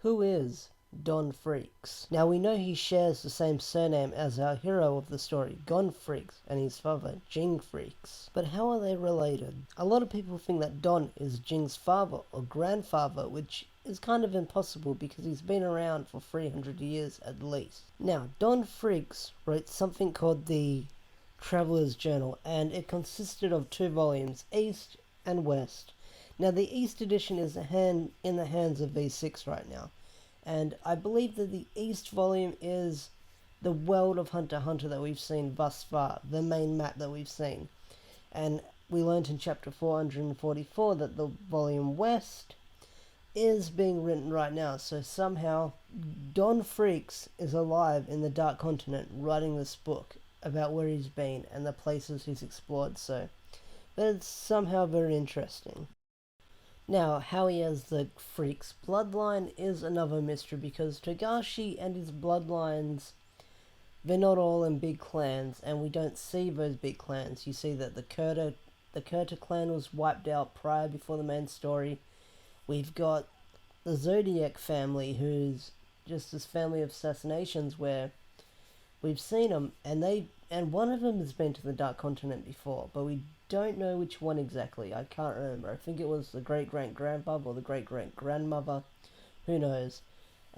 Who is Don Freaks? Now we know he shares the same surname as our hero of the story, Gon Freaks, and his father, Jing Freaks. But how are they related? A lot of people think that Don is Jing's father or grandfather, which is kind of impossible because he's been around for 300 years at least. Now, Don Freaks wrote something called the Traveler's Journal, and it consisted of two volumes, East and West. Now, the East edition is in the hands of V6 right now, and I believe that the East volume is the world of Hunter x Hunter that we've seen thus far, the main map that we've seen. And we learned in chapter 444 that the volume West is being written right now, so somehow Don Freaks is alive in the Dark Continent writing this book about where he's been and the places he's explored, so that's somehow very interesting. Now, how he has the Freaks bloodline is another mystery because Togashi and his bloodlines, they're not all in big clans, and we don't see those big clans. You see that the Kurta clan was wiped out before the main story. We've got the Zodiac family, who's just this family of assassinations where we've seen them, and one of them has been to the Dark Continent before, but we don't know which one exactly. I can't remember. I think it was the great great grandfather or the great great grandmother. Who knows?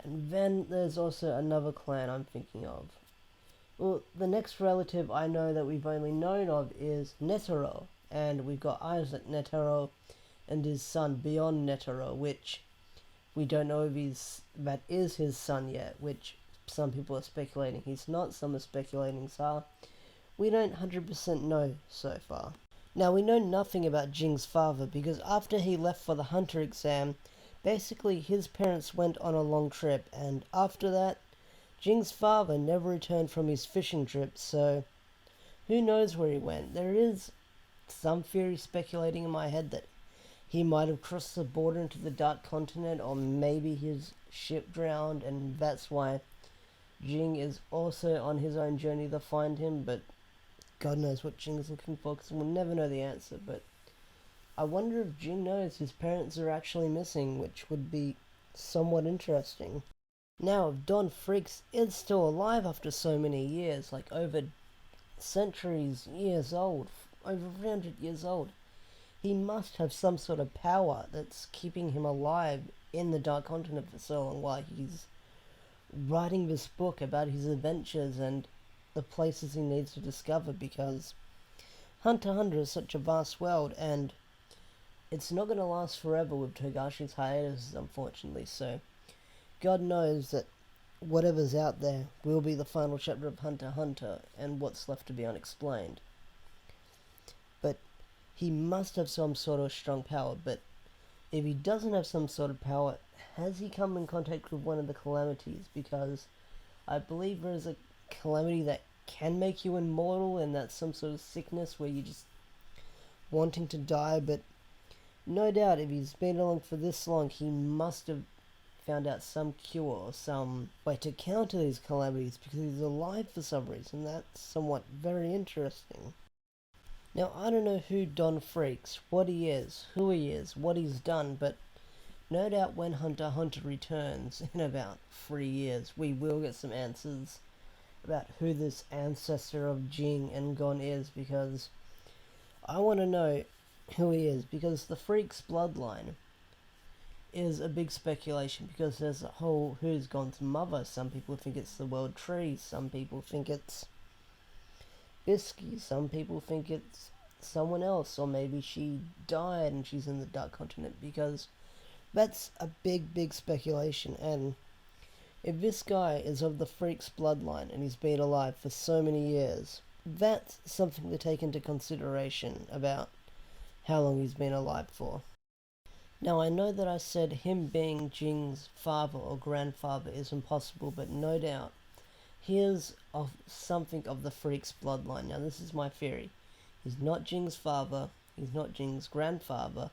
And then there's also another clan I'm thinking of. Well, the next relative I know that we've only known of is Netero, and we've got Isaac Netero and his son Beyond Netero, which we don't know if that is his son yet, which some people are speculating he's not, some are speculating so. We don't 100% know so far. Now, we know nothing about Jing's father because after he left for the hunter exam, basically his parents went on a long trip, and after that, Jing's father never returned from his fishing trip, so who knows where he went. There is some theory speculating in my head that he might have crossed the border into the Dark Continent, or maybe his ship drowned, and that's why Jing is also on his own journey to find him, but God knows what Jing is looking for, because we'll never know the answer. But I wonder if Jing knows his parents are actually missing, which would be somewhat interesting. Now, if Don Freaks is still alive after so many years, like over years old, over 300 years old, he must have some sort of power that's keeping him alive in the Dark Continent for so long while he's writing this book about his adventures and the places he needs to discover, because Hunter x Hunter is such a vast world, and it's not going to last forever with Togashi's hiatus, unfortunately, so God knows that whatever's out there will be the final chapter of Hunter x Hunter and what's left to be unexplained. But he must have some sort of strong power, but if he doesn't have some sort of power, has he come in contact with one of the calamities? Because I believe there is a calamity that can make you immortal, and that's some sort of sickness where you're just wanting to die, but no doubt if he's been along for this long, he must have found out some cure or some way to counter these calamities because he's alive for some reason. That's somewhat very interesting. Now, I don't know who Don Freaks, what he is, who he is, what he's done, but no doubt when Hunter x Hunter returns in about 3 years, we will get some answers about who this ancestor of Jing and Gon is, because I want to know who he is, because the Freaks bloodline is a big speculation, because there's a whole who's Gon's mother. Some people think it's the World Tree, some people think it's Bisky, some people think it's someone else, or maybe she died and she's in the Dark Continent, because that's a big speculation. And if this guy is of the Freaks bloodline and he's been alive for so many years, that's something to take into consideration about how long he's been alive for. Now, I know that I said him being Jing's father or grandfather is impossible, but no doubt he is of something of the Freaks bloodline. Now, this is my theory. He's not Jing's father, he's not Jing's grandfather,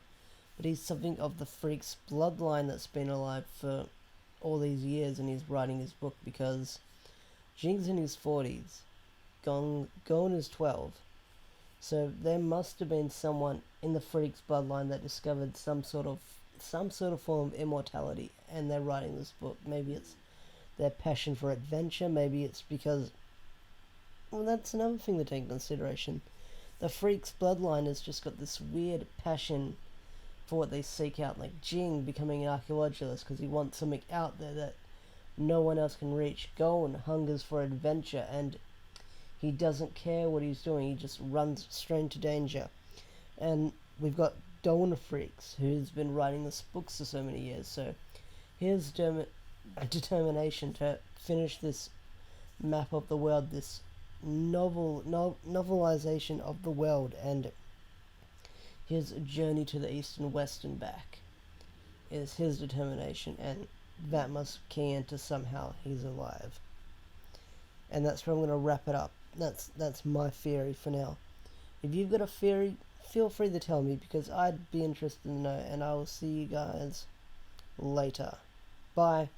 but he's something of the Freaks bloodline that's been alive for all these years, and he's writing his book because Jing's in his 40s, Gon is 12, so there must have been someone in the Freaks bloodline that discovered some sort of some sort of form of immortality, and they're writing this book. Maybe it's their passion for adventure, maybe it's because, well, that's another thing to take into consideration. The Freaks bloodline has just got this weird passion for what they seek out, like Jing becoming an archaeologist because he wants something out there that no one else can reach. Gon hungers for adventure, and he doesn't care what he's doing, he just runs straight into danger. And we've got Dawn Freaks, who's been writing this books for so many years, so his determination to finish this map of the world, this novelization of the world, and his journey to the east and west and back is his determination, and that must key into somehow he's alive. And that's where I'm going to wrap it up. That's my theory for now. If you've got a theory, feel free to tell me, because I'd be interested to know, and I will see you guys later. Bye.